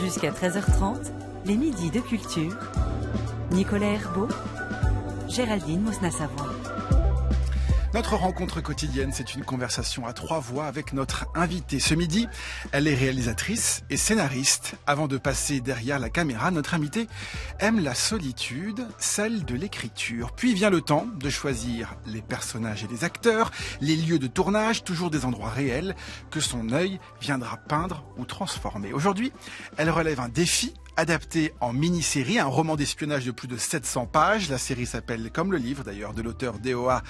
Jusqu'à 13h30, les midis de culture. Nicolas Herbeau, Géraldine Mosna-Savoie. Notre rencontre quotidienne, c'est une conversation à trois voix avec notre invitée. Ce midi, elle est réalisatrice et scénariste. Avant de passer derrière la caméra, notre invitée aime la solitude, celle de l'écriture. Puis vient le temps de choisir les personnages et les acteurs, les lieux de tournage, toujours des endroits réels que son œil viendra peindre ou transformer. Aujourd'hui, elle relève un défi adapté en mini-série, un roman d'espionnage de plus de 700 pages. La série s'appelle, comme le livre d'ailleurs, de l'auteur DOA,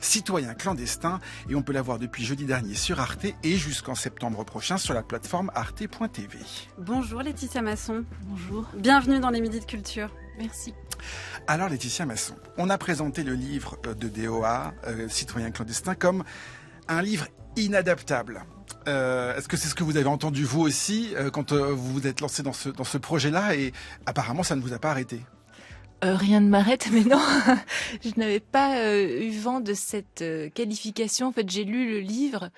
Citoyen clandestin, et on peut la voir depuis jeudi dernier sur Arte et jusqu'en septembre prochain sur la plateforme arte.tv. Bonjour Laetitia Masson. Bonjour. Bienvenue dans les Midis de Culture. Merci. Alors Laetitia Masson, on a présenté le livre de DOA, Citoyen clandestin, comme un livre inadaptable. Est-ce que c'est ce que vous avez entendu vous aussi quand vous vous êtes lancé dans ce projet-là, et apparemment ça ne vous a pas arrêté? Rien ne m'arrête, mais non, je n'avais pas eu vent de cette qualification. En fait, j'ai lu le livre,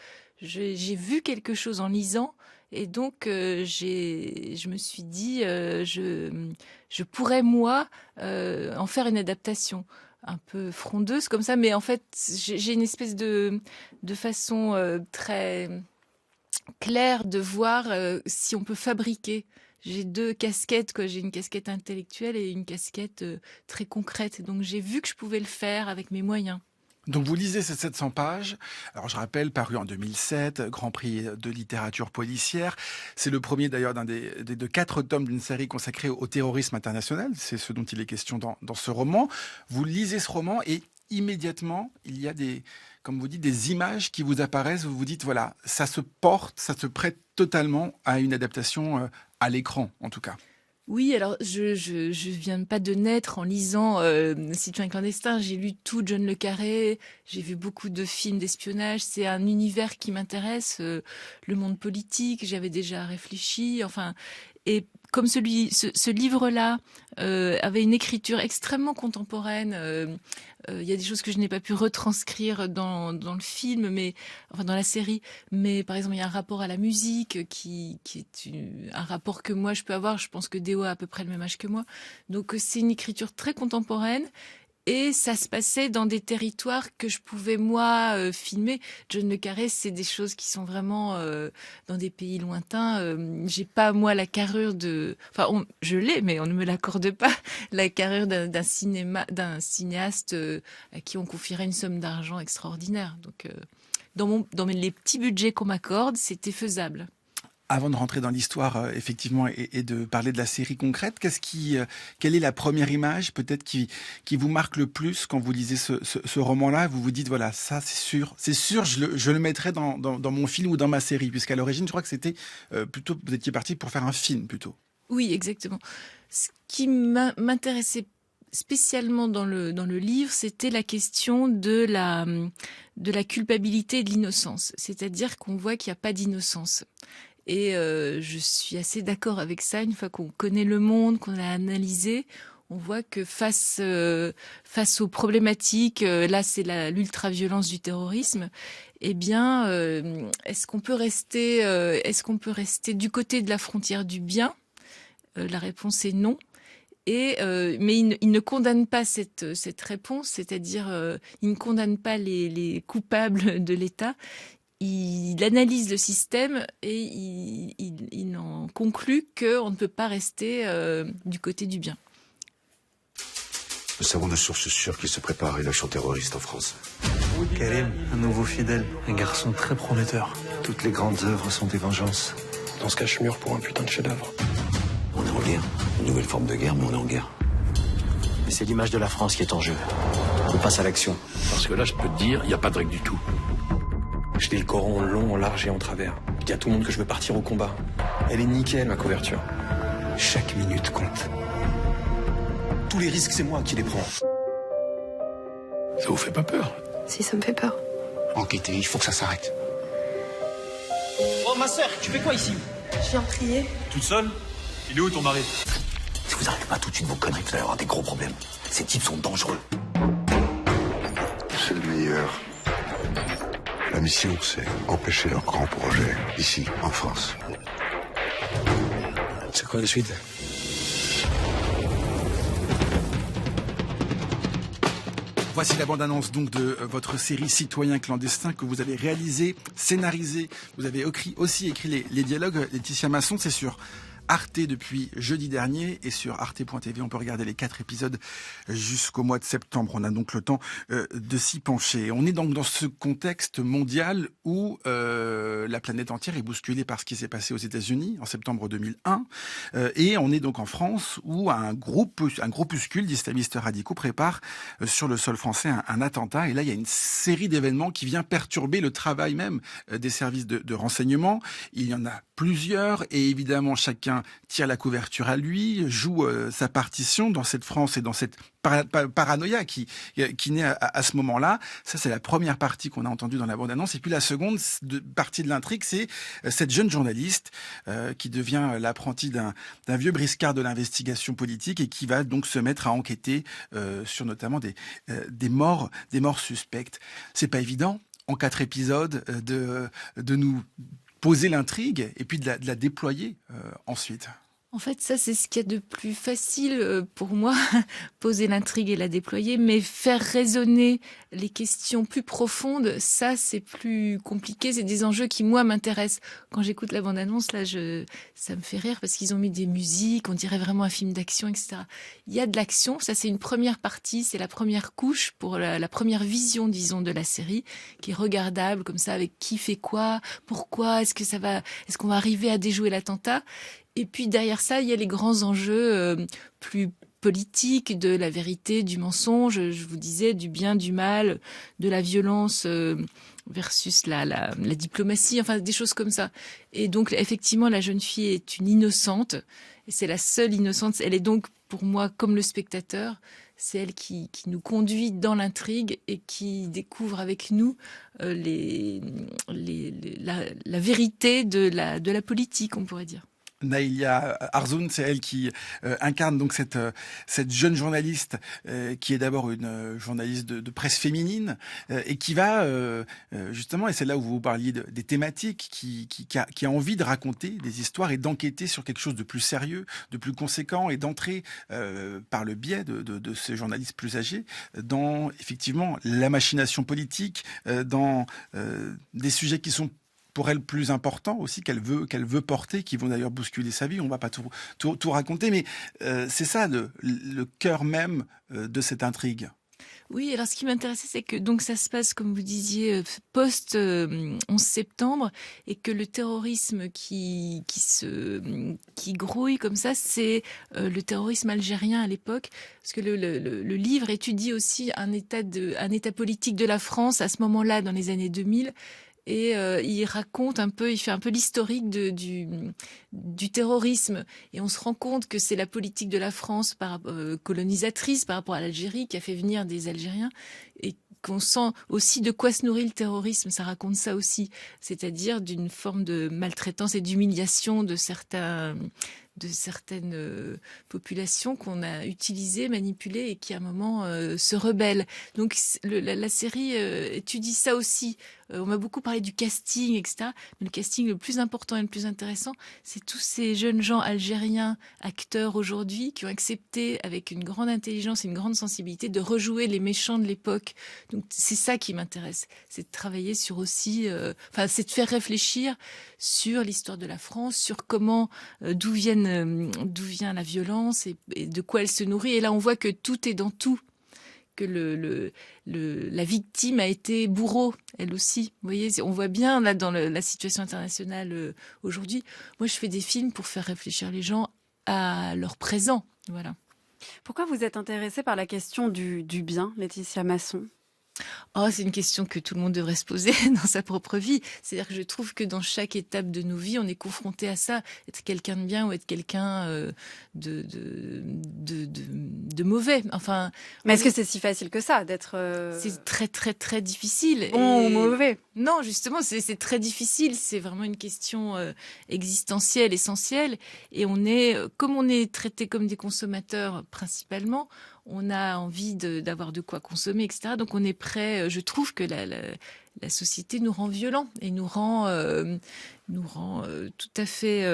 j'ai vu quelque chose en lisant, et donc je me suis dit, je pourrais moi en faire une adaptation un peu frondeuse comme ça, mais en fait j'ai une espèce de façon très claire de voir si on peut fabriquer. J'ai deux casquettes, quoi. J'ai une casquette intellectuelle et une casquette très concrète. Donc j'ai vu que je pouvais le faire avec mes moyens. Donc vous lisez ces 700 pages. Alors je rappelle, paru en 2007, Grand Prix de littérature policière. C'est le premier d'ailleurs de 4 tomes d'une série consacrée au terrorisme international. C'est ce dont il est question dans ce roman. Vous lisez ce roman et immédiatement, il y a comme vous dites, des images qui vous apparaissent. Vous vous dites, voilà, ça se prête totalement à une adaptation à l'écran, en tout cas. Oui, alors je viens pas de naître en lisant Citoyen clandestin. J'ai lu tout John le Carré, j'ai vu beaucoup de films d'espionnage. C'est un univers qui m'intéresse, le monde politique. J'avais déjà réfléchi, enfin, et comme ce livre-là avait une écriture extrêmement contemporaine. Il y a des choses que je n'ai pas pu retranscrire dans le film, enfin dans la série. Mais par exemple, il y a un rapport à la musique qui est un rapport que moi je peux avoir. Je pense que Déo a à peu près le même âge que moi. Donc c'est une écriture très contemporaine. Et ça se passait dans des territoires que je pouvais, moi, filmer. John le Carré, c'est des choses qui sont vraiment dans des pays lointains. J'ai pas, moi, la carrure de... Enfin, je l'ai, mais on ne me l'accorde pas. La carrure d'un cinéaste à qui on confierait une somme d'argent extraordinaire. Donc, dans les petits budgets qu'on m'accorde, c'était faisable. Avant de rentrer dans l'histoire, effectivement, et de parler de la série concrète, quelle est la première image, peut-être, qui vous marque le plus quand vous lisez ce roman-là? Vous vous dites, voilà, ça, c'est sûr, je le mettrai dans mon film ou dans ma série, puisqu'à l'origine, je crois que c'était plutôt, vous étiez parti pour faire un film, plutôt. Oui, exactement. Ce qui m'intéressait spécialement dans le livre, c'était la question de la culpabilité et de l'innocence. C'est-à-dire qu'on voit qu'il n'y a pas d'innocence. Et je suis assez d'accord avec ça. Une fois qu'on connaît le monde, qu'on a analysé, on voit que face aux problématiques, là c'est l'ultra-violence du terrorisme, eh bien, est-ce qu'on peut rester du côté de la frontière du bien? La réponse est non. Mais il ne condamne pas cette réponse, c'est-à-dire il ne condamne pas les coupables de l'État. Il analyse le système et il en conclut qu'on ne peut pas rester du côté du bien. Nous savons de sources sûres qu'il se prépare une action terroriste en France. Karim, un nouveau fidèle, un garçon très prometteur. Toutes les grandes œuvres sont des vengeanses. Dans ce cache-mur pour un putain de chef-d'œuvre. On est en guerre. Une nouvelle forme de guerre, mais on est en guerre. Mais c'est l'image de la France qui est en jeu. On passe à l'action. Parce que là, je peux te dire, il n'y a pas de règle du tout. Je lis le Coran en long, en large et en travers. Je dis à tout le monde que je veux partir au combat. Elle est nickel, ma couverture. Chaque minute compte. Tous les risques, c'est moi qui les prends. Ça vous fait pas peur? Si, ça me fait peur. Enquêtez, il faut que ça s'arrête. Oh, ma sœur, tu fais quoi ici? Je viens prier. Toute seule? Il est où ton mari? Si vous n'arrêtez pas tout de suite vos conneries, vous allez avoir des gros problèmes. Ces types sont dangereux. C'est le meilleur. La mission, c'est empêcher leur grand projet, ici, en France. C'est quoi la suite? Voici la bande-annonce donc de votre série Citoyens clandestins que vous avez réalisée, scénarisée. Vous avez aussi écrit les dialogues. Laetitia Masson, c'est sur Arte depuis jeudi dernier et sur arte.tv. On peut regarder les 4 épisodes jusqu'au mois de septembre. On a donc le temps de s'y pencher. On est donc dans ce contexte mondial où la planète entière est bousculée par ce qui s'est passé aux États-Unis en septembre 2001. Et on est donc en France où un groupuscule d'islamistes radicaux prépare sur le sol français un attentat. Et là, il y a une série d'événements qui vient perturber le travail même des services de renseignement. Il y en a plusieurs et évidemment chacun tire la couverture à lui, joue sa partition dans cette France et dans cette paranoïa qui naît à ce moment-là. Ça, c'est la première partie qu'on a entendue dans la bande-annonce. Et puis la seconde partie de l'intrigue, c'est cette jeune journaliste qui devient l'apprentie d'un vieux briscard de l'investigation politique et qui va donc se mettre à enquêter sur notamment des morts suspectes. C'est pas évident en 4 épisodes de nous poser l'intrigue et puis de la déployer ensuite. En fait, ça, c'est ce qu'il y a de plus facile pour moi, poser l'intrigue et la déployer, mais faire résonner les questions plus profondes, ça, c'est plus compliqué. C'est des enjeux qui, moi, m'intéressent. Quand j'écoute la bande-annonce, là, ça me fait rire parce qu'ils ont mis des musiques, on dirait vraiment un film d'action, etc. Il y a de l'action, ça, c'est une première partie, c'est la première couche pour la première vision, disons, de la série, qui est regardable, comme ça, avec qui fait quoi, pourquoi, est-ce qu'on va arriver à déjouer l'attentat? Et puis derrière ça, il y a les grands enjeux plus politiques, de la vérité, du mensonge, je vous disais, du bien, du mal, de la violence versus la diplomatie, enfin des choses comme ça. Et donc effectivement, la jeune fille est une innocente, et c'est la seule innocente. Elle est donc pour moi comme le spectateur, c'est elle qui nous conduit dans l'intrigue et qui découvre avec nous la vérité de la politique, on pourrait dire. Naïlia Arzoun, c'est elle qui incarne donc cette jeune journaliste qui est d'abord une journaliste de presse féminine et qui va justement, et c'est là où vous parliez des thématiques, qui a envie de raconter des histoires et d'enquêter sur quelque chose de plus sérieux, de plus conséquent et d'entrer par le biais de ces journalistes plus âgés dans effectivement la machination politique, dans des sujets qui sont pour elle plus important aussi, qu'elle veut porter, qui vont d'ailleurs bousculer sa vie. On va pas tout raconter, mais c'est ça le cœur même de cette intrigue. Oui, alors ce qui m'intéressait, c'est que donc ça se passe, comme vous disiez, post 11 septembre, et que le terrorisme qui grouille comme ça, c'est le terrorisme algérien à l'époque, parce que le livre étudie aussi un état politique de la France à ce moment-là, dans les années 2000. Et il raconte un peu, il fait un peu l'historique du terrorisme. Et on se rend compte que c'est la politique de la France colonisatrice par rapport à l'Algérie qui a fait venir des Algériens. Et qu'on sent aussi de quoi se nourrit le terrorisme. Ça raconte ça aussi. C'est-à-dire d'une forme de maltraitance et d'humiliation de certaines populations qu'on a utilisées, manipulées et qui à un moment se rebellent. Donc la série étudie ça aussi. On m'a beaucoup parlé du casting, etc. Mais le casting le plus important et le plus intéressant, c'est tous ces jeunes gens algériens, acteurs aujourd'hui, qui ont accepté avec une grande intelligence et une grande sensibilité de rejouer les méchants de l'époque. Donc c'est ça qui m'intéresse. C'est de travailler sur aussi... c'est de faire réfléchir sur l'histoire de la France, sur comment, d'où vient la violence et de quoi elle se nourrit. Et là, on voit que tout est dans tout. Que la victime a été bourreau, elle aussi. Vous voyez, on voit bien là dans la situation internationale aujourd'hui. Moi, je fais des films pour faire réfléchir les gens à leur présent. Voilà. Pourquoi vous êtes intéressée par la question du bien, Laetitia Masson ? Oh, c'est une question que tout le monde devrait se poser dans sa propre vie. C'est-à-dire que je trouve que dans chaque étape de nos vies, on est confronté à ça. Être quelqu'un de bien ou être quelqu'un de mauvais. Enfin, mais est-ce que c'est si facile que ça d'être C'est très très très difficile. Bon ou mauvais ? Non, justement, c'est très difficile. C'est vraiment une question existentielle, essentielle. Et comme on est traité comme des consommateurs principalement, on a envie d'avoir de quoi consommer, etc. Donc on est prêt après, je trouve que la société nous rend violents et nous rend tout à fait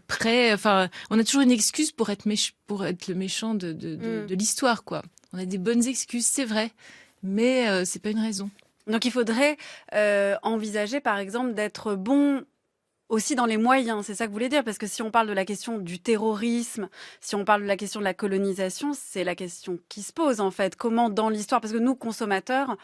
prêts. Enfin, on a toujours une excuse pour être le méchant de l'histoire, quoi. On a des bonnes excuses, c'est vrai, mais c'est pas une raison. Donc il faudrait envisager, par exemple, d'être bon aussi dans les moyens, c'est ça que vous voulez dire? Parce que si on parle de la question du terrorisme, si on parle de la question de la colonisation, c'est la question qui se pose en fait. Comment dans l'histoire, parce que nous, consommateurs,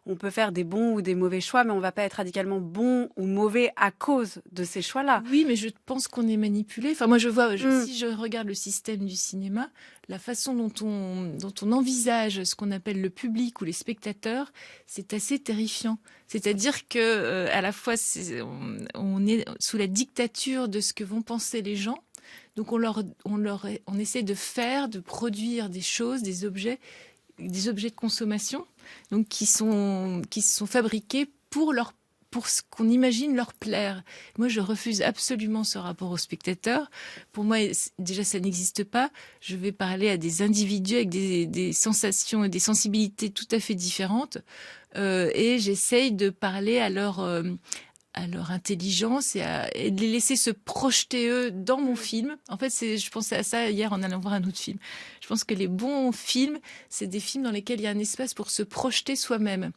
on peut faire des bons ou des mauvais choix, mais on ne va pas être radicalement bon ou mauvais à cause de ces choix-là. Oui, mais je pense qu'on est manipulé. Enfin, moi, si je regarde le système du cinéma, la façon dont on envisage ce qu'on appelle le public ou les spectateurs, c'est assez terrifiant. C'est-à-dire que à la fois, on est sous la dictature de ce que vont penser les gens. Donc, on essaie de produire des choses, des objets de consommation, donc qui sont fabriqués pour ce qu'on imagine leur plaire. Moi, je refuse absolument ce rapport au spectateur. Pour moi, déjà, ça n'existe pas. Je vais parler à des individus avec des sensations et des sensibilités tout à fait différentes. Et j'essaye de parler à leur intelligence et de les laisser se projeter, eux, dans mon film. En fait, je pensais à ça hier en allant voir un autre film. Je pense que les bons films, c'est des films dans lesquels il y a un espace pour se projeter soi-même.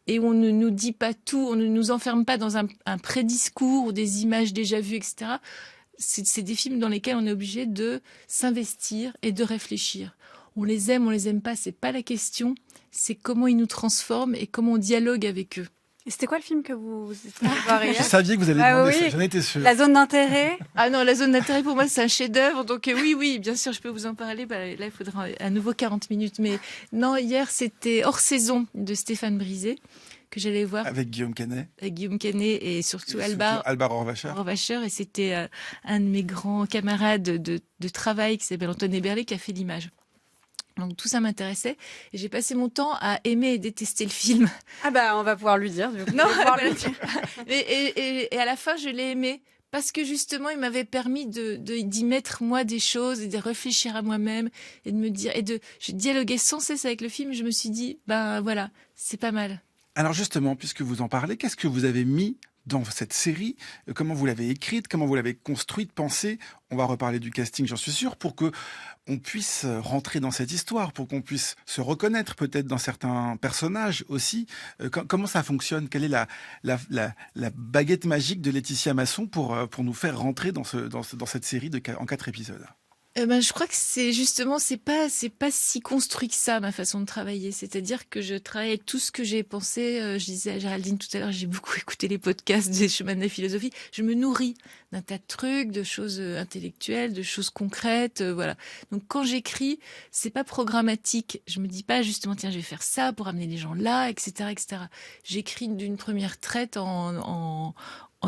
Et on ne nous dit pas tout, on ne nous enferme pas dans un prédiscours ou des images déjà vues, etc. C'est des films dans lesquels on est obligé de s'investir et de réfléchir. On les aime pas, c'est pas la question. C'est comment ils nous transforment et comment on dialogue avec eux. Et c'était quoi le film que vous étiez voir hier? Je savais que vous alliez demander ça, j'en étais sûre. La zone d'intérêt? Ah non, la zone d'intérêt pour moi c'est un chef-d'œuvre, donc oui, bien sûr je peux vous en parler. Là il faudra à nouveau 40 minutes, mais non, hier c'était Hors saison de Stéphane Brisé que j'allais voir. Avec Guillaume Canet. Avec Guillaume Canet et surtout Albar Horvacher, et c'était un de mes grands camarades de travail qui s'appelle Antoine Héberlé qui a fait l'image. Donc tout ça m'intéressait et j'ai passé mon temps à aimer et détester le film. Ah bah on va pouvoir lui dire. Et à la fin je l'ai aimé parce que justement il m'avait permis d'y mettre moi des choses et de réfléchir à moi-même et de me dire je dialoguais sans cesse avec le film. Et je me suis dit voilà, c'est pas mal. Alors justement, puisque vous en parlez, qu'est-ce que vous avez mis dans cette série? Comment vous l'avez écrite? Comment vous l'avez construite, pensée? On va reparler du casting, j'en suis sûr, pour que on puisse rentrer dans cette histoire, pour qu'on puisse se reconnaître peut-être dans certains personnages aussi. Comment ça fonctionne? Quelle est la baguette magique de Laetitia Masson pour nous faire rentrer dans cette série en 4 épisodes? Je crois que c'est pas si construit que ça, ma façon de travailler. C'est-à-dire que je travaille avec tout ce que j'ai pensé. Je disais à Géraldine tout à l'heure, j'ai beaucoup écouté les podcasts des chemins de la philosophie. Je me nourris d'un tas de trucs, de choses intellectuelles, de choses concrètes, voilà. Donc quand j'écris, c'est pas programmatique. Je me dis pas justement, tiens, je vais faire ça pour amener les gens là, etc., etc. J'écris d'une première traite en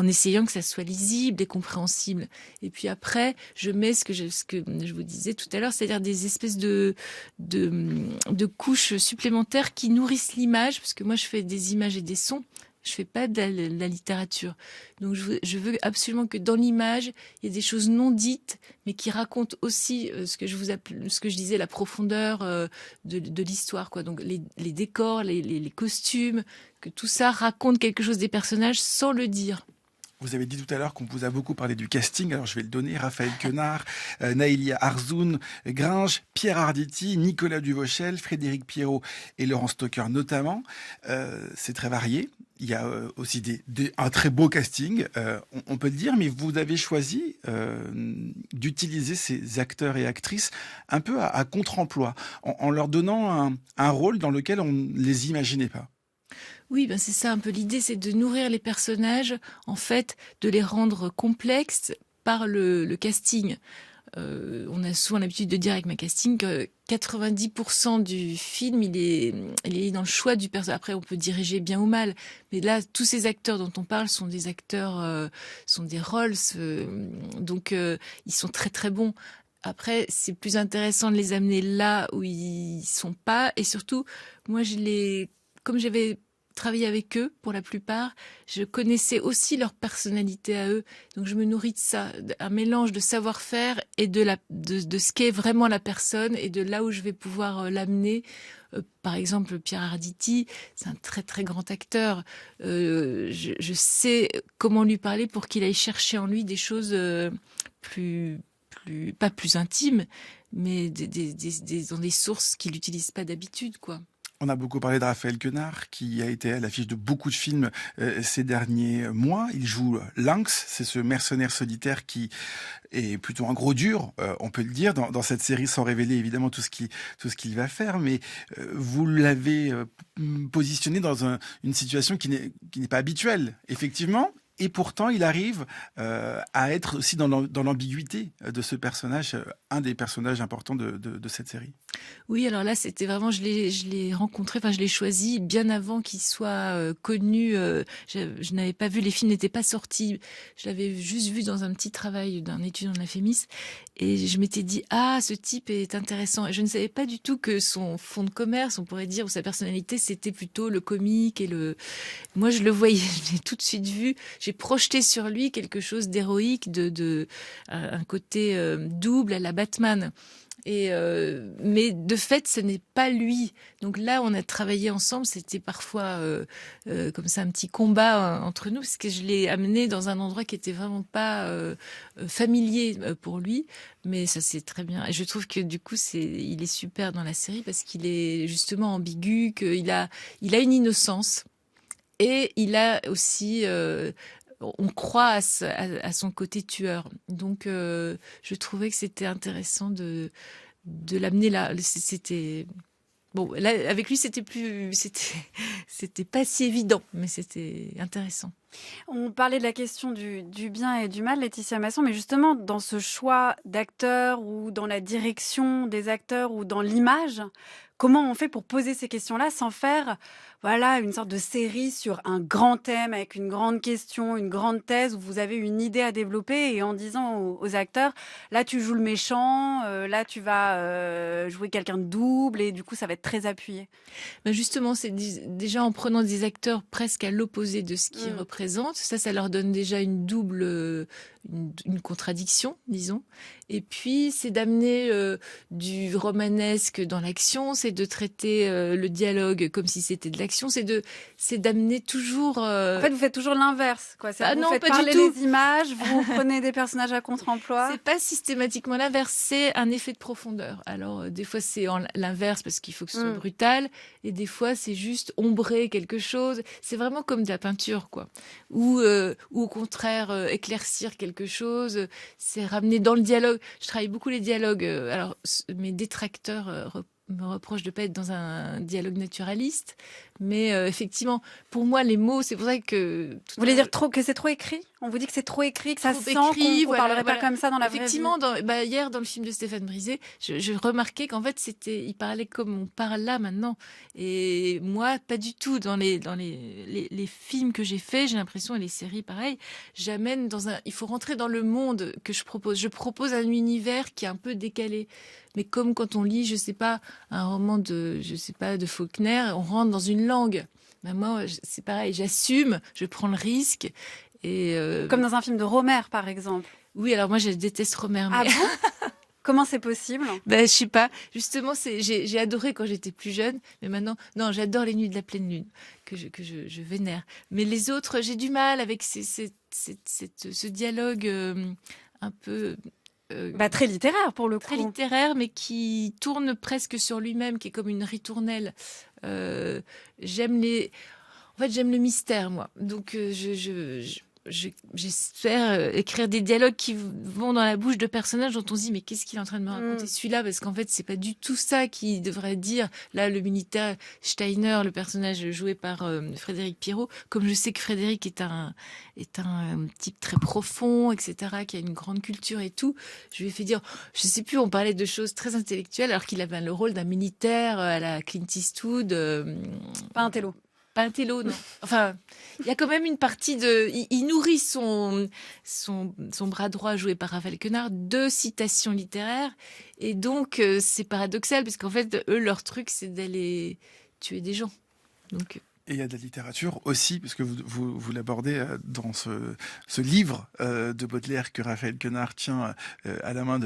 essayant que ça soit lisible et compréhensible. Et puis après, je mets ce que je vous disais tout à l'heure, c'est-à-dire des espèces de couches supplémentaires qui nourrissent l'image, parce que moi, je fais des images et des sons. Je fais pas de la littérature. Donc, je veux absolument que dans l'image, il y ait des choses non dites, mais qui racontent aussi ce que je disais, la profondeur de l'histoire, quoi. Donc, les décors, les costumes, que tout ça raconte quelque chose des personnages sans le dire. Vous avez dit tout à l'heure qu'on vous a beaucoup parlé du casting, alors je vais le donner. Raphaël Quenard, Naïlia Arzoun, Gringe, Pierre Arditi, Nicolas Duvauchel, Frédéric Pierrot et Laurent Stocker notamment. C'est très varié. Il y a aussi un très beau casting, on peut le dire, mais vous avez choisi d'utiliser ces acteurs et actrices un peu à contre-emploi, en leur donnant un rôle dans lequel on ne les imaginait pas. Oui, c'est ça un peu l'idée, c'est de nourrir les personnages, en fait, de les rendre complexes par le casting. On a souvent l'habitude de dire avec ma casting que 90% du film, il est dans le choix du personnage. Après, on peut diriger bien ou mal, mais là, tous ces acteurs dont on parle sont des acteurs, sont des rôles, donc ils sont très très bons. Après, c'est plus intéressant de les amener là où ils sont pas, et surtout, moi, comme j'avais travaillé avec eux pour la plupart. Je connaissais aussi leur personnalité à eux. Donc je me nourris de ça, un mélange de savoir-faire et de ce qu'est vraiment la personne et de là où je vais pouvoir l'amener. Par exemple, Pierre Arditi, c'est un très très grand acteur. Je sais comment lui parler pour qu'il aille chercher en lui des choses pas plus intimes, mais dans des sources qu'il n'utilise pas d'habitude, quoi. On a beaucoup parlé de Raphaël Quenard, qui a été à l'affiche de beaucoup de films ces derniers mois. Il joue Lynx, c'est ce mercenaire solitaire qui est plutôt un gros dur, on peut le dire, dans cette série, sans révéler évidemment tout ce qu'il va faire. Mais vous l'avez positionné dans une situation qui n'est pas habituelle, effectivement. Et pourtant, il arrive à être aussi dans l'ambiguïté de ce personnage, un des personnages importants de cette série. Oui, alors là, c'était vraiment, je l'ai rencontré, enfin, je l'ai choisi bien avant qu'il soit connu. Je n'avais pas vu, les films n'étaient pas sortis. Je l'avais juste vu dans un petit travail d'un étudiant de la FEMIS. Et je m'étais dit, ce type est intéressant. Et je ne savais pas du tout que son fond de commerce, on pourrait dire, ou sa personnalité, c'était plutôt le comique et Moi, je le voyais, je l'ai tout de suite vu. J'ai projeté sur lui quelque chose d'héroïque, un côté double à la Batman. Mais de fait, ce n'est pas lui. Donc là, on a travaillé ensemble. C'était parfois comme ça un petit combat entre nous, parce que je l'ai amené dans un endroit qui était vraiment pas familier pour lui. Mais ça, c'est très bien. Et je trouve que du coup, il est super dans la série parce qu'il est justement ambigu, qu'il a une innocence et il a aussi on croit à son côté tueur. Donc, je trouvais que c'était intéressant de l'amener là. C'était bon. Là, avec lui, c'était pas si évident, mais c'était intéressant. On parlait de la question du bien et du mal, Laetitia Masson, mais justement, dans ce choix d'acteurs ou dans la direction des acteurs ou dans l'image, comment on fait pour poser ces questions-là sans faire une sorte de série sur un grand thème avec une grande question, une grande thèse où vous avez une idée à développer et en disant aux acteurs, là tu joues le méchant, là tu vas jouer quelqu'un de double et du coup ça va être très appuyé. Ben justement, c'est déjà en prenant des acteurs presque à l'opposé de ce qu'ils représentent, ça leur donne déjà une double une contradiction, disons. Et puis, c'est d'amener du romanesque dans l'action, c'est de traiter le dialogue comme si c'était de l'action, c'est d'amener toujours... En fait, vous faites toujours l'inverse, quoi. Vous non, faites pas parler du tout. les images, vous prenez des personnages à contre-emploi. C'est pas systématiquement l'inverse, c'est un effet de profondeur. Alors, des fois, c'est l'inverse parce qu'il faut que ce soit brutal, et des fois, c'est juste ombrer quelque chose. C'est vraiment comme de la peinture, quoi. Ou au contraire, éclaircir quelque chose, c'est ramener dans le dialogue. Je travaille beaucoup les dialogues. Alors, mes détracteurs me reprochent de pas être dans un dialogue naturaliste, mais effectivement, pour moi, les mots, c'est pour ça que... Vous voulez dire que c'est trop écrit ? On vous dit que c'est trop écrit, que ça trop sent écrit, qu'on parlerait pas comme ça dans la vraie vie. Effectivement, hier, dans le film de Stéphane Brisé, je remarquais qu'en fait, il parlait comme on parle là, maintenant. Et moi, pas du tout. Dans les films que j'ai faits, j'ai l'impression, et les séries, pareil, j'amène il faut rentrer dans le monde que je propose. Je propose un univers qui est un peu décalé. Mais comme quand on lit, je sais pas, un roman de Faulkner, on rentre dans une langue. Ben moi, c'est pareil, j'assume, je prends le risque. Et comme dans un film de Rohmer, par exemple. Oui, alors moi, je déteste Rohmer. Ah bon ? Comment c'est possible ? Je sais pas. Justement, j'ai adoré quand j'étais plus jeune, mais maintenant, non, j'adore Les Nuits de la pleine lune, que je vénère. Mais les autres, j'ai du mal avec ce dialogue un peu... très littéraire pour le coup. Très littéraire, mais qui tourne presque sur lui-même, qui est comme une ritournelle. J'aime le mystère, moi. Donc, j'espère écrire des dialogues qui vont dans la bouche de personnages dont on se dit mais qu'est-ce qu'il est en train de me raconter celui-là, parce qu'en fait c'est pas du tout ça qu'il devrait dire. Là, le militaire Steiner, le personnage joué par Frédéric Pierrot, comme je sais que Frédéric est un type très profond, etc., qui a une grande culture et tout, je lui ai fait dire, je sais plus, on parlait de choses très intellectuelles alors qu'il avait le rôle d'un militaire à la Clint Eastwood. Pas un télo. Pas un télo, non. Enfin, il y a quand même une partie il nourrit son bras droit joué par Raphaël Quenard de citations littéraires. Et donc, c'est paradoxal, parce qu'en fait, eux, leur truc, c'est d'aller tuer des gens. Donc, Et il y a de la littérature aussi, puisque vous l'abordez dans ce livre de Baudelaire que Raphaël Quenard tient à la main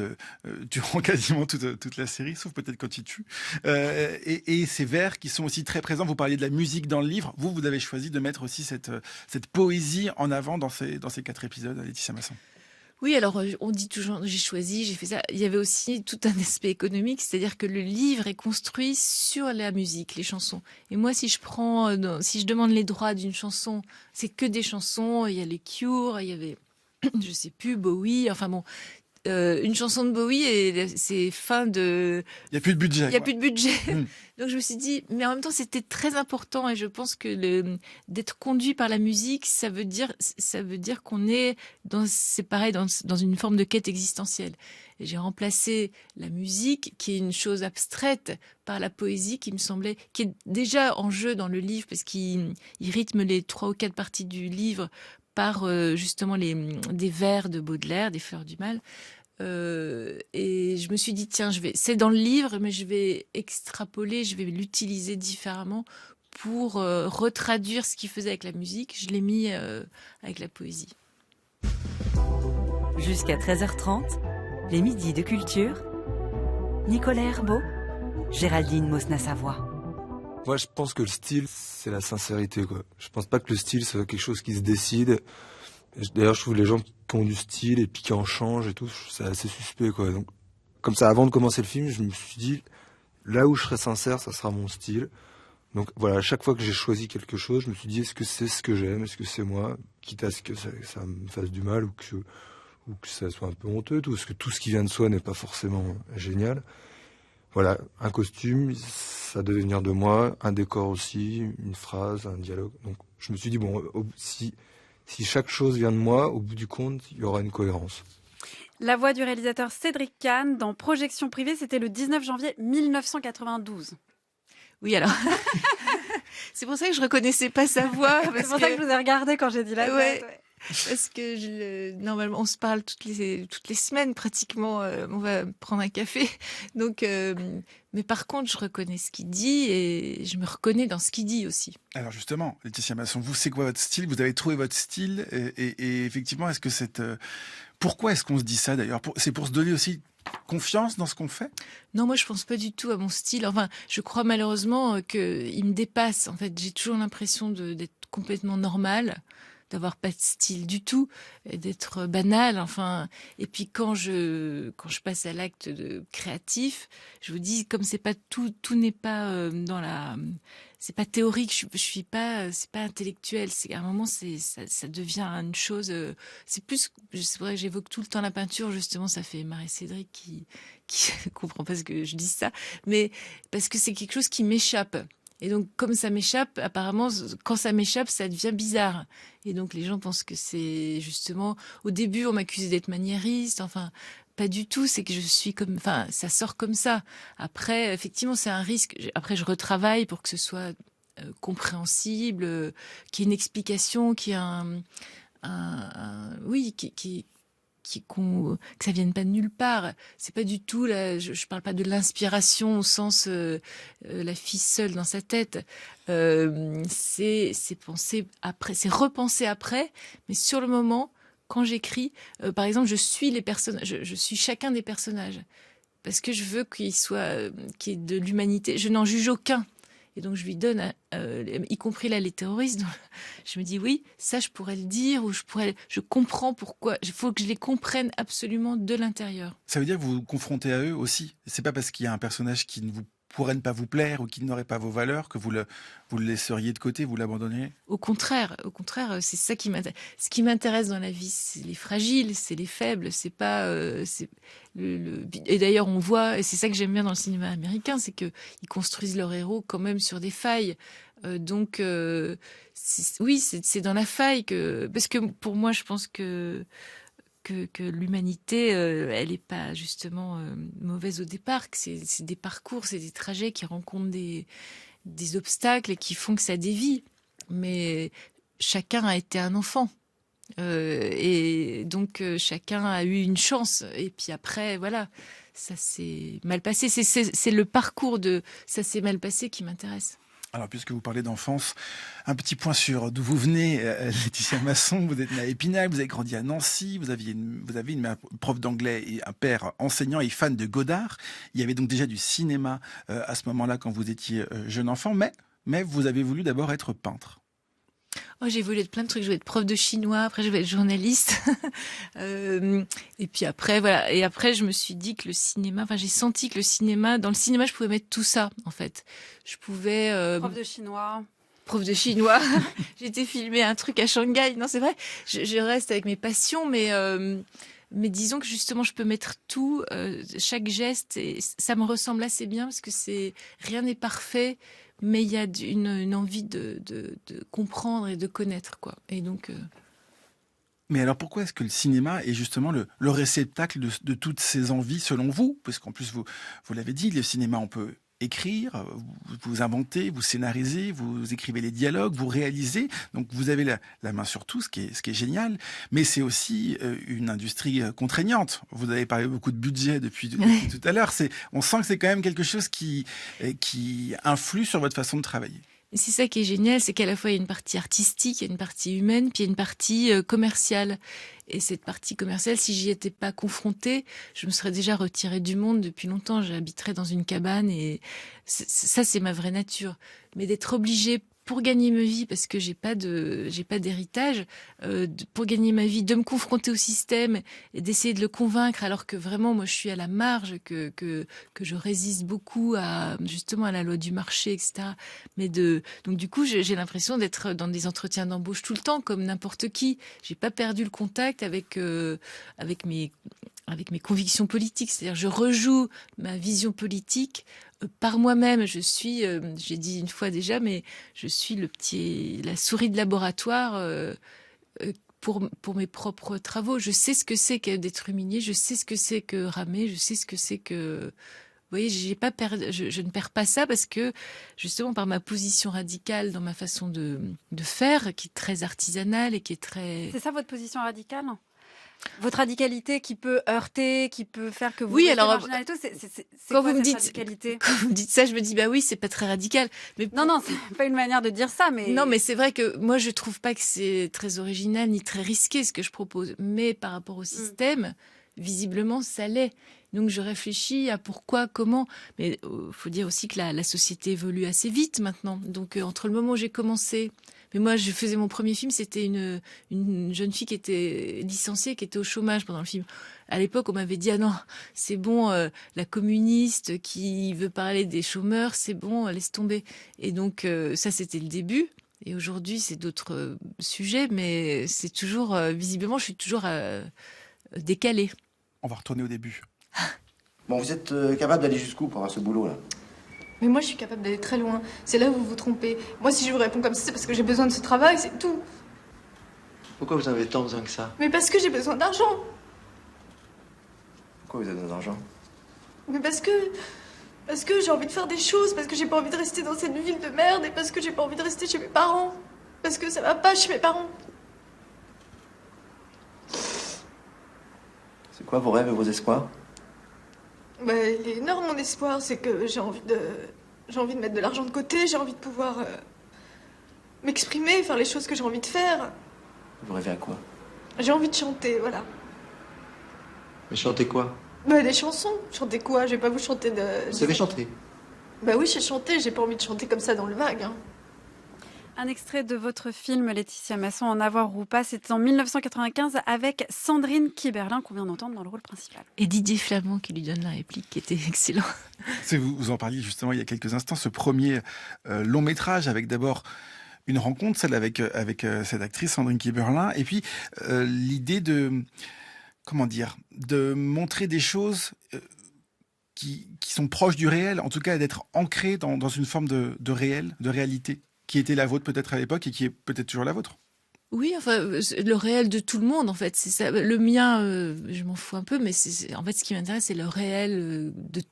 durant quasiment toute la série, sauf peut-être quand il tue. Et ces vers qui sont aussi très présents. Vous parliez de la musique dans le livre. Vous avez choisi de mettre aussi cette poésie en avant dans ces 4 épisodes, Laetitia Masson. Oui, alors on dit toujours j'ai choisi, j'ai fait ça. Il y avait aussi tout un aspect économique, c'est-à-dire que le livre est construit sur la musique, les chansons. Et moi, si je demande les droits d'une chanson, c'est que des chansons. Il y a les Cure, il y avait, je sais plus, Bowie. Enfin bon, une chanson de Bowie et c'est fin de. Il y a plus de budget. Il y a plus de budget. Donc je me suis dit, mais en même temps c'était très important et je pense que d'être conduit par la musique, ça veut dire qu'on est c'est pareil dans une forme de quête existentielle. Et j'ai remplacé la musique, qui est une chose abstraite, par la poésie qui me semblait, qui est déjà en jeu dans le livre parce qu'il rythme les 3 ou 4 parties du livre par justement des vers de Baudelaire, des Fleurs du Mal. Et je me suis dit, tiens, c'est dans le livre, mais je vais extrapoler, je vais l'utiliser différemment pour retraduire ce qu'il faisait avec la musique. Je l'ai mis avec la poésie. Jusqu'à 13h30, les midis de culture. Nicolas Herbeau, Géraldine Mosna-Savoie. Moi, je pense que le style, c'est la sincérité, quoi. Je pense pas que le style, c'est quelque chose qui se décide. D'ailleurs, je trouve les gens qui ont du style et puis qui en changent et tout, c'est assez suspect, quoi. Donc, comme ça, avant de commencer le film, je me suis dit, là où je serai sincère, ça sera mon style. Donc voilà, à chaque fois que j'ai choisi quelque chose, je me suis dit, est-ce que c'est ce que j'aime, est-ce que c'est moi, quitte à ce que ça me fasse du mal ou que ça soit un peu honteux, ou est-ce que tout ce qui vient de soi n'est pas forcément génial. Voilà, un costume, ça devait venir de moi, un décor aussi, une phrase, un dialogue. Donc je me suis dit, bon, si chaque chose vient de moi, au bout du compte, il y aura une cohérence. La voix du réalisateur Cédric Kahn dans Projection privée, c'était le 19 janvier 1992. Oui, alors, c'est pour ça que je reconnaissais pas sa voix. C'est pour ça que je vous ai regardé quand j'ai dit la date. Ouais. Parce que normalement, on se parle toutes les semaines pratiquement. On va prendre un café. Donc, mais par contre, je reconnais ce qu'il dit et je me reconnais dans ce qu'il dit aussi. Alors justement, Laetitia Masson, vous, c'est quoi votre style ? Vous avez trouvé votre style et effectivement, est-ce que pourquoi est-ce qu'on se dit ça d'ailleurs ? C'est pour se donner aussi confiance dans ce qu'on fait ? Non, moi je pense pas du tout à mon style. Enfin, je crois malheureusement qu'il me dépasse. En fait, j'ai toujours l'impression d'être complètement normale, d'avoir pas de style du tout, et d'être banale. Enfin, et puis quand je passe à l'acte créatif, je vous dis, comme c'est pas tout n'est pas c'est pas théorique. Je suis pas, c'est pas intellectuel. C'est à un moment, ça devient une chose. C'est vrai que j'évoque tout le temps la peinture. Justement, ça fait marrer Cédric qui comprend pas ce que je dis ça, mais parce que c'est quelque chose qui m'échappe. Et donc, comme ça m'échappe, apparemment, quand ça m'échappe, ça devient bizarre. Et donc, les gens pensent que c'est justement... Au début, on m'accusait d'être maniériste. Enfin, pas du tout. C'est que je suis comme... Enfin, ça sort comme ça. Après, effectivement, c'est un risque. Après, je retravaille pour que ce soit compréhensible, qu'il y ait une explication, qu'il y ait que ça vienne pas de nulle part. C'est pas du tout je parle pas de l'inspiration au sens la fille seule dans sa tête. C'est penser après, c'est repenser après, mais sur le moment quand j'écris, par exemple, je suis les personnages, je suis chacun des personnages parce que je veux qu'il y ait de l'humanité. Je n'en juge aucun. Et donc, je lui donne, y compris là, les terroristes. Donc, je me dis, oui, ça, je pourrais le dire, ou je comprends pourquoi. Il faut que je les comprenne absolument de l'intérieur. Ça veut dire que vous vous confrontez à eux aussi. C'est pas parce qu'il y a un personnage qui ne pourrait ne pas vous plaire ou qui n'aurait pas vos valeurs que vous le laisseriez de côté, vous l'abandonneriez ? Au contraire, c'est ça qui m'intéresse. Ce qui m'intéresse dans la vie, c'est les fragiles, c'est les faibles, c'est pas et d'ailleurs on voit, et c'est ça que j'aime bien dans le cinéma américain, c'est que ils construisent leurs héros quand même sur des failles. Donc c'est dans la faille parce que pour moi je pense que l'humanité, elle n'est pas justement mauvaise au départ, que c'est des parcours, c'est des trajets qui rencontrent des obstacles et qui font que ça dévie. Mais chacun a été un enfant. Et donc chacun a eu une chance. Et puis après, voilà, ça s'est mal passé. C'est le parcours de ça s'est mal passé qui m'intéresse. Alors, puisque vous parlez d'enfance, un petit point sur d'où vous venez, Laetitia Masson. Vous êtes née à Épinal, vous avez grandi à Nancy, vous avez une mère prof d'anglais et un père enseignant et fan de Godard. Il y avait donc déjà du cinéma à ce moment-là quand vous étiez jeune enfant, mais vous avez voulu d'abord être peintre. Oh, j'ai voulu être plein de trucs. Je voulais être prof de chinois. Après, je voulais être journaliste. Et puis après, voilà. Et après, je me suis dit que le cinéma. Enfin, j'ai senti que dans le cinéma, je pouvais mettre tout ça, en fait. Je pouvais. Prof de chinois. Prof de chinois. J'ai été filmer un truc à Shanghai. Non, c'est vrai. Je reste avec mes passions, mais disons que justement, je peux mettre tout, chaque geste, et ça me ressemble assez bien parce que rien n'est parfait. Mais il y a une envie de comprendre et de connaître, quoi. Et donc. Mais alors pourquoi est-ce que le cinéma est justement le réceptacle de toutes ces envies selon vous? Parce qu'en plus, vous l'avez dit, le cinéma, on peut écrire, vous inventez, vous scénarisez, vous écrivez les dialogues, vous réalisez. Donc vous avez la main sur tout, ce qui est génial. Mais c'est aussi une industrie contraignante. Vous avez parlé beaucoup de budget depuis tout à l'heure. On sent que c'est quand même quelque chose qui influe sur votre façon de travailler. Et c'est ça qui est génial, c'est qu'à la fois il y a une partie artistique, il y a une partie humaine, puis il y a une partie commerciale. Et cette partie commerciale, si j'y étais pas confrontée, je me serais déjà retirée du monde depuis longtemps. J'habiterais dans une cabane et ça, c'est ma vraie nature. Mais d'être obligée pour gagner ma vie, parce que j'ai pas d'héritage, pour gagner ma vie, de me confronter au système et d'essayer de le convaincre, alors que vraiment moi je suis à la marge, que je résiste beaucoup justement à la loi du marché, etc. Donc du coup j'ai l'impression d'être dans des entretiens d'embauche tout le temps, comme n'importe qui. J'ai pas perdu le contact avec mes convictions politiques, c'est-à-dire je rejoue ma vision politique par moi-même. Je suis, j'ai dit une fois déjà, mais je suis la souris de laboratoire pour mes propres travaux. Je sais ce que c'est que d'être humilié, je sais ce que c'est que ramer, je sais ce que c'est que... Vous voyez, je ne perds pas ça parce que, justement, par ma position radicale dans ma façon de faire, qui est très artisanale et qui est très... C'est ça votre position radicale ? Votre radicalité qui peut heurter, qui peut faire que vous... Oui, alors et tout, c'est quand quoi vous me cette dites radicalité ? Quand vous me dites ça, je me dis bah oui, c'est pas très radical. Mais non, c'est pas une manière de dire ça, mais non, mais c'est vrai que moi je trouve pas que c'est très original ni très risqué ce que je propose. Mais par rapport au système, visiblement ça l'est. Donc je réfléchis à pourquoi, comment. Mais faut dire aussi que la société évolue assez vite maintenant. Donc entre le moment où j'ai commencé. Mais moi, je faisais mon premier film, c'était une jeune fille qui était licenciée, qui était au chômage pendant le film. À l'époque, on m'avait dit « Ah non, c'est bon, la communiste qui veut parler des chômeurs, c'est bon, laisse tomber. » Et donc, ça, c'était le début. Et aujourd'hui, c'est d'autres sujets, mais c'est toujours, visiblement, je suis toujours décalée. On va retourner au début. Bon, vous êtes capable d'aller jusqu'où pour avoir ce boulot-là ? Mais moi, je suis capable d'aller très loin. C'est là où vous vous trompez. Moi, si je vous réponds comme ça, c'est parce que j'ai besoin de ce travail, c'est tout. Pourquoi vous avez tant besoin que ça ? Mais parce que j'ai besoin d'argent. Pourquoi vous avez besoin d'argent ? Mais parce que j'ai envie de faire des choses, parce que j'ai pas envie de rester dans cette ville de merde, et parce que j'ai pas envie de rester chez mes parents. Parce que ça va pas chez mes parents. C'est quoi vos rêves et vos espoirs ? Bah, il est énorme mon espoir, c'est que j'ai envie de mettre de l'argent de côté, j'ai envie de pouvoir m'exprimer, faire les choses que j'ai envie de faire. Vous rêvez à quoi ? J'ai envie de chanter, voilà. Mais chanter quoi ? Bah, des chansons. Chanter quoi ? Je vais pas vous chanter de... Vous savez chanter ? Bah oui, j'ai chanté, j'ai pas envie de chanter comme ça dans le vague, hein. Un extrait de votre film, Laetitia Masson, En avoir ou pas, c'était en 1995 avec Sandrine Kiberlin qu'on vient d'entendre dans le rôle principal. Et Didier Flamand qui lui donne la réplique, qui était excellent. Vous en parliez justement il y a quelques instants, ce premier long métrage avec d'abord une rencontre, celle avec cette actrice Sandrine Kiberlin, et puis l'idée de montrer des choses qui sont proches du réel, en tout cas d'être ancrées dans une forme de réel, de réalité, qui était la vôtre peut-être à l'époque et qui est peut-être toujours la vôtre. Oui, enfin, le réel de tout le monde, en fait, c'est ça. Le mien, je m'en fous un peu, mais en fait, ce qui m'intéresse, c'est le réel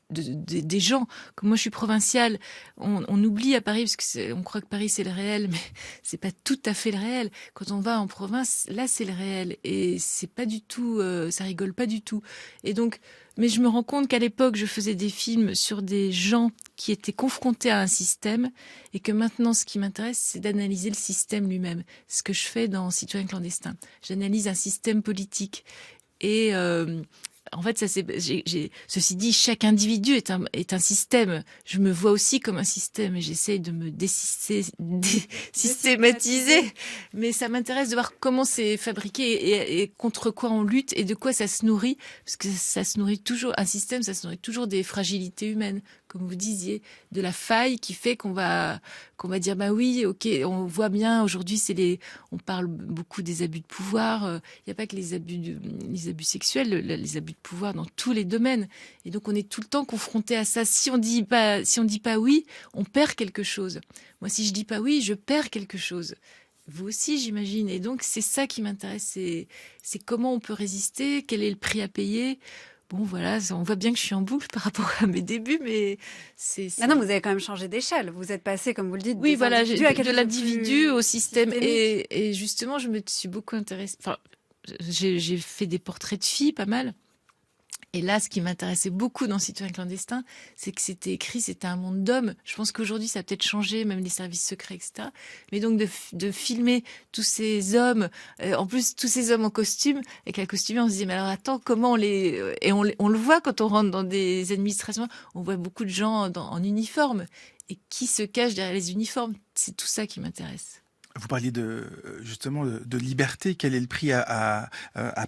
des gens. Comme moi, je suis provinciale, on oublie à Paris, parce que on croit que Paris, c'est le réel, mais c'est pas tout à fait le réel. Quand on va en province, là, c'est le réel. Et c'est pas du tout, ça rigole pas du tout. Et donc, mais je me rends compte qu'à l'époque, je faisais des films sur des gens qui étaient confrontés à un système et que maintenant, ce qui m'intéresse, c'est d'analyser le système lui-même. Ce que je fais dans Citoyen clandestin. J'analyse un système politique. Et en fait, ceci dit, chaque individu est un système. Je me vois aussi comme un système et j'essaye de me systématiser. Mais ça m'intéresse de voir comment c'est fabriqué et contre quoi on lutte et de quoi ça se nourrit. Parce que ça se nourrit toujours, un système, ça se nourrit toujours des fragilités humaines. Comme vous disiez, de la faille qui fait qu'on va dire, bah oui, ok, on voit bien, aujourd'hui, on parle beaucoup des abus de pouvoir. Il n'y a pas que les abus sexuels, les abus de pouvoir dans tous les domaines. Et donc, on est tout le temps confronté à ça. Si on dit pas oui, on perd quelque chose. Moi, si je dis pas oui, je perds quelque chose. Vous aussi, j'imagine. Et donc, c'est ça qui m'intéresse. C'est comment on peut résister, quel est le prix à payer. Bon, voilà, on voit bien que je suis en boucle par rapport à mes débuts, mais c'est... Ah non, vous avez quand même changé d'échelle. Vous êtes passé, comme vous le dites, oui, voilà, de l'individu au système. Systémique. Et justement, je me suis beaucoup intéressée... Enfin, j'ai fait des portraits de filles, pas mal. Et là, ce qui m'intéressait beaucoup dans Citoyen clandestin, c'est que c'était un monde d'hommes. Je pense qu'aujourd'hui, ça a peut-être changé, même les services secrets, etc. Mais donc, de filmer tous ces hommes, en plus, tous ces hommes en costume, avec la costumière, on se disait, mais alors attends, comment et on le voit quand on rentre dans des administrations, on voit beaucoup de gens en uniforme. Et qui se cache derrière les uniformes? C'est tout ça qui m'intéresse. Vous parliez justement de liberté. Quel est le prix à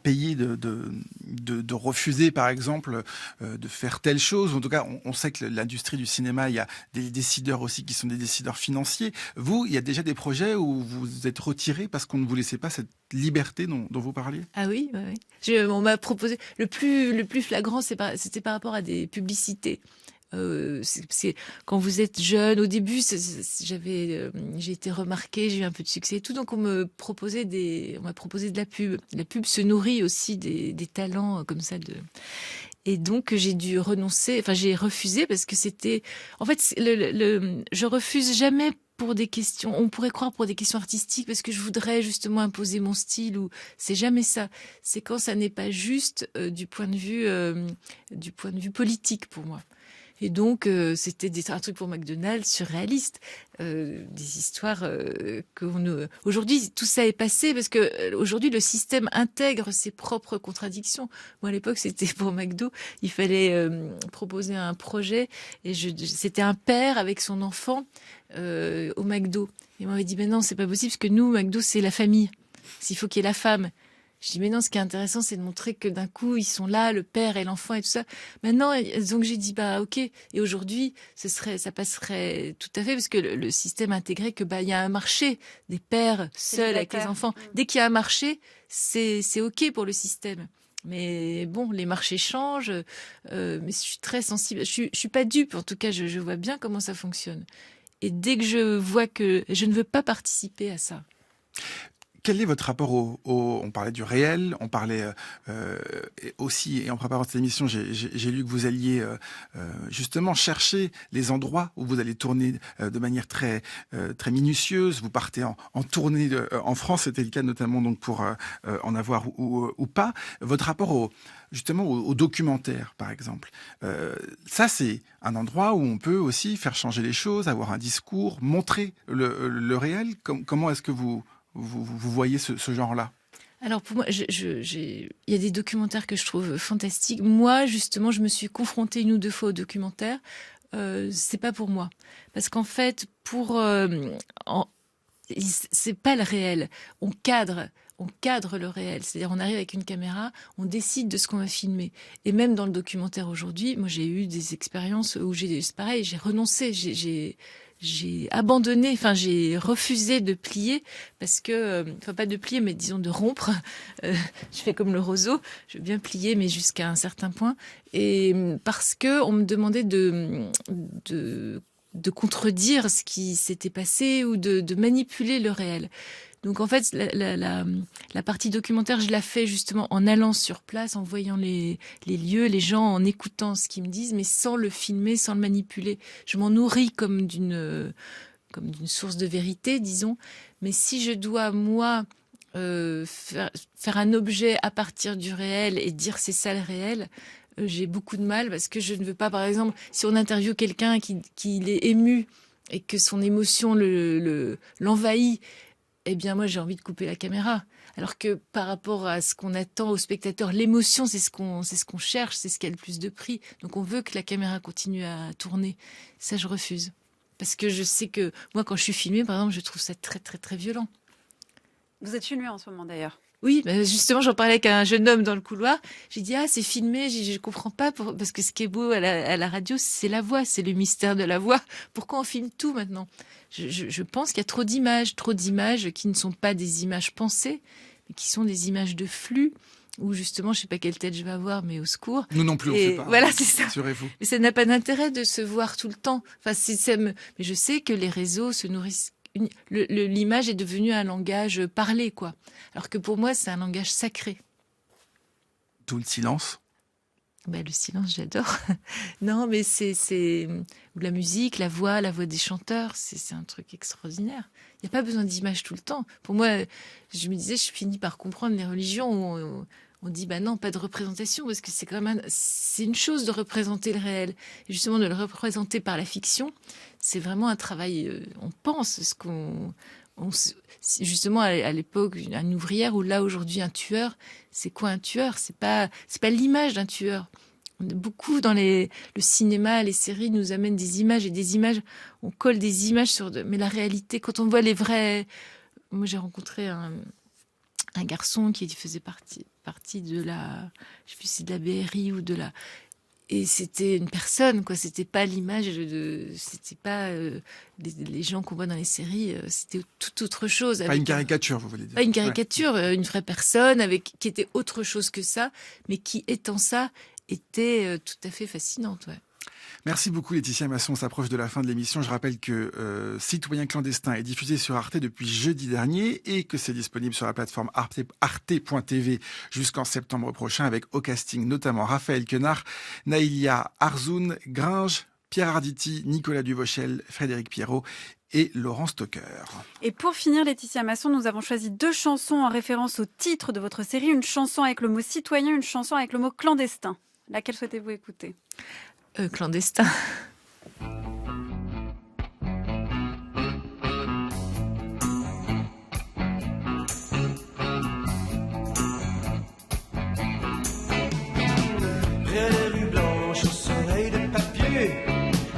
payer de refuser, par exemple, de faire telle chose? En tout cas, on sait que l'industrie du cinéma, il y a des décideurs aussi qui sont des décideurs financiers. Vous, il y a déjà des projets où vous êtes retiré parce qu'on ne vous laissait pas cette liberté dont vous parliez? Ah oui, oui. On m'a proposé le plus flagrant, c'était par rapport à des publicités. C'est quand vous êtes jeune, au début, j'ai été remarquée, j'ai eu un peu de succès et tout, donc on m'a proposé de la pub. La pub se nourrit aussi des talents comme ça et donc j'ai dû renoncer, enfin j'ai refusé parce que c'était, en fait, je refuse jamais pour des questions, on pourrait croire pour des questions artistiques parce que je voudrais justement imposer mon style, ou c'est jamais ça. C'est quand ça n'est pas juste du point de vue politique pour moi. Et donc, c'était un truc pour McDonald's surréaliste, des histoires aujourd'hui, tout ça est passé parce que aujourd'hui, le système intègre ses propres contradictions. Moi, à l'époque, c'était pour McDo, il fallait proposer un projet et c'était un père avec son enfant au McDo. Et on m'avait dit, mais non, c'est pas possible parce que nous, McDo, c'est la famille. Il faut qu'il y ait la femme. Je dis, mais non, ce qui est intéressant, c'est de montrer que d'un coup, ils sont là, le père et l'enfant et tout ça. Maintenant, donc j'ai dit, bah, ok. Et aujourd'hui, ça passerait tout à fait parce que le système intégrait que, bah, il y a un marché des pères seuls avec les enfants. Dès qu'il y a un marché, c'est ok pour le système. Mais bon, les marchés changent, mais je suis très sensible. Je suis pas dupe, en tout cas, je vois bien comment ça fonctionne. Et dès que je vois que je ne veux pas participer à ça. Quel est votre rapport on parlait du réel, on parlait aussi, et en préparant cette émission, j'ai lu que vous alliez justement chercher les endroits où vous allez tourner de manière très très minutieuse. Vous partez en tournée en France, c'était le cas notamment donc pour En avoir ou pas. Votre rapport justement au documentaire, par exemple. Ça, c'est un endroit où on peut aussi faire changer les choses, avoir un discours, montrer le réel. Comment est-ce que vous voyez ce genre-là? Alors pour moi, il y a des documentaires que je trouve fantastiques. Moi, justement, je me suis confrontée 1 ou 2 fois aux documentaires. C'est pas pour moi, parce qu'en fait, c'est pas le réel. On cadre le réel. C'est-à-dire, on arrive avec une caméra, on décide de ce qu'on va filmer. Et même dans le documentaire aujourd'hui, moi, j'ai eu des expériences où c'est pareil, j'ai renoncé, j'ai abandonné, enfin j'ai refusé de plier parce que, enfin pas de plier, mais disons de rompre. Je fais comme le roseau, je veux bien plier, mais jusqu'à un certain point. Et parce que on me demandait de contredire ce qui s'était passé ou de manipuler le réel. Donc en fait, la partie documentaire, je la fais justement en allant sur place, en voyant les lieux, les gens, en écoutant ce qu'ils me disent, mais sans le filmer, sans le manipuler. Je m'en nourris comme d'une source de vérité, disons. Mais si je dois, moi, faire un objet à partir du réel et dire c'est ça le réel, j'ai beaucoup de mal parce que je ne veux pas, par exemple, si on interviewe quelqu'un qui est ému et que son émotion l'envahit, eh bien moi j'ai envie de couper la caméra. Alors que par rapport à ce qu'on attend au spectateur, l'émotion c'est ce qu'on cherche, c'est ce qui a le plus de prix. Donc on veut que la caméra continue à tourner. Ça je refuse. Parce que je sais que moi quand je suis filmée, par exemple, je trouve ça très très très violent. Vous êtes filmé en ce moment d'ailleurs. Oui, justement, j'en parlais avec un jeune homme dans le couloir. J'ai dit, c'est filmé, je comprends pas, parce que ce qui est beau à la radio, c'est la voix, c'est le mystère de la voix. Pourquoi on filme tout maintenant ? Je pense qu'il y a trop d'images qui ne sont pas des images pensées, mais qui sont des images de flux, où justement, je sais pas quelle tête je vais avoir, mais au secours. Nous non plus, on fait pas. Voilà, c'est ça. Rassurez-vous. Mais ça n'a pas d'intérêt de se voir tout le temps. Enfin, mais je sais que les réseaux se nourrissent. L'image est devenue un langage parlé, quoi. Alors que pour moi, c'est un langage sacré. Tout le silence. Le silence, j'adore. Non, mais c'est la musique, la voix des chanteurs, c'est un truc extraordinaire. Il n'y a pas besoin d'image tout le temps. Pour moi, je me disais, je finis par comprendre les religions où on dit, non, pas de représentation, parce que c'est une chose de représenter le réel. Et justement, de le représenter par la fiction, c'est vraiment un travail, on pense, justement, à l'époque, une ouvrière, ou là, aujourd'hui, un tueur, c'est quoi un tueur ? C'est pas l'image d'un tueur. Beaucoup dans le cinéma, les séries nous amènent des images, et des images, on colle des images mais la réalité, quand on voit les vrais... Moi, j'ai rencontré un garçon qui faisait partie de la, je sais plus si c'est de la BRI ou de la, et c'était une personne, quoi. C'était pas l'image c'était pas les gens qu'on voit dans les séries. C'était tout autre chose. Pas une caricature, vous voulez dire. Pas une caricature, une vraie personne qui était autre chose que ça, mais qui étant ça était tout à fait fascinante. Ouais. Merci beaucoup Laetitia Masson, on s'approche de la fin de l'émission. Je rappelle que Citoyen clandestin est diffusé sur Arte depuis jeudi dernier et que c'est disponible sur la plateforme arte.tv jusqu'en septembre prochain avec au casting notamment Raphaël Quenard, Naïlia Arzoun, Gringe, Pierre Arditi, Nicolas Duvauchel, Frédéric Pierrot et Laurent Stocker. Et pour finir, Laetitia Masson, nous avons choisi 2 chansons en référence au titre de votre série. Une chanson avec le mot citoyen, une chanson avec le mot clandestin. Laquelle souhaitez-vous écouter ? Clandestin. Près des rues blanches au soleil de papier,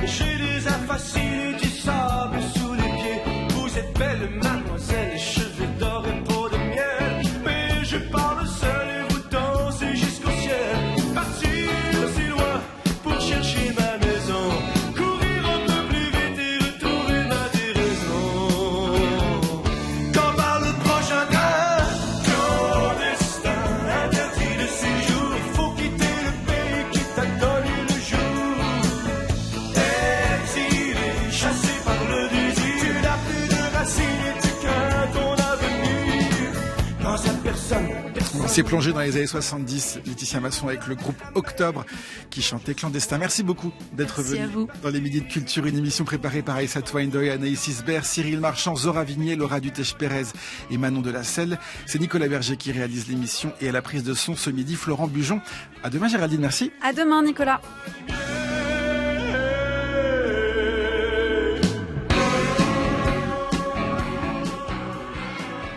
et chez des infaciles du sable sous les pieds. Vous êtes belle mademoiselle, les cheveux d'or et peau de miel, mais je parle seul et vous dansez jusqu'au ciel. Partir si loin pour chercher ma maison, courir un peu plus vite et retrouver ma déraison. Quand par le prochain train, clandestin, interdit de séjour, il faut quitter le pays qui t'a donné le jour. Exilé, chassé par le désir, tu n'as plus de racines et tu crains ton avenir. Dans cette personne. On s'est plongé dans les années 70, Laetitia Masson avec le groupe Octobre qui chantait Clandestin. Merci beaucoup d'être venu dans les Midis de Culture, une émission préparée par Aïssa Twaindoy, Anaïs Isbert, Cyril Marchand, Zora Vignier, Laura Dutèche-Pérez et Manon Delacelle. C'est Nicolas Berger qui réalise l'émission et à la prise de son ce midi, Florent Bujon. À demain Géraldine, merci. À demain Nicolas.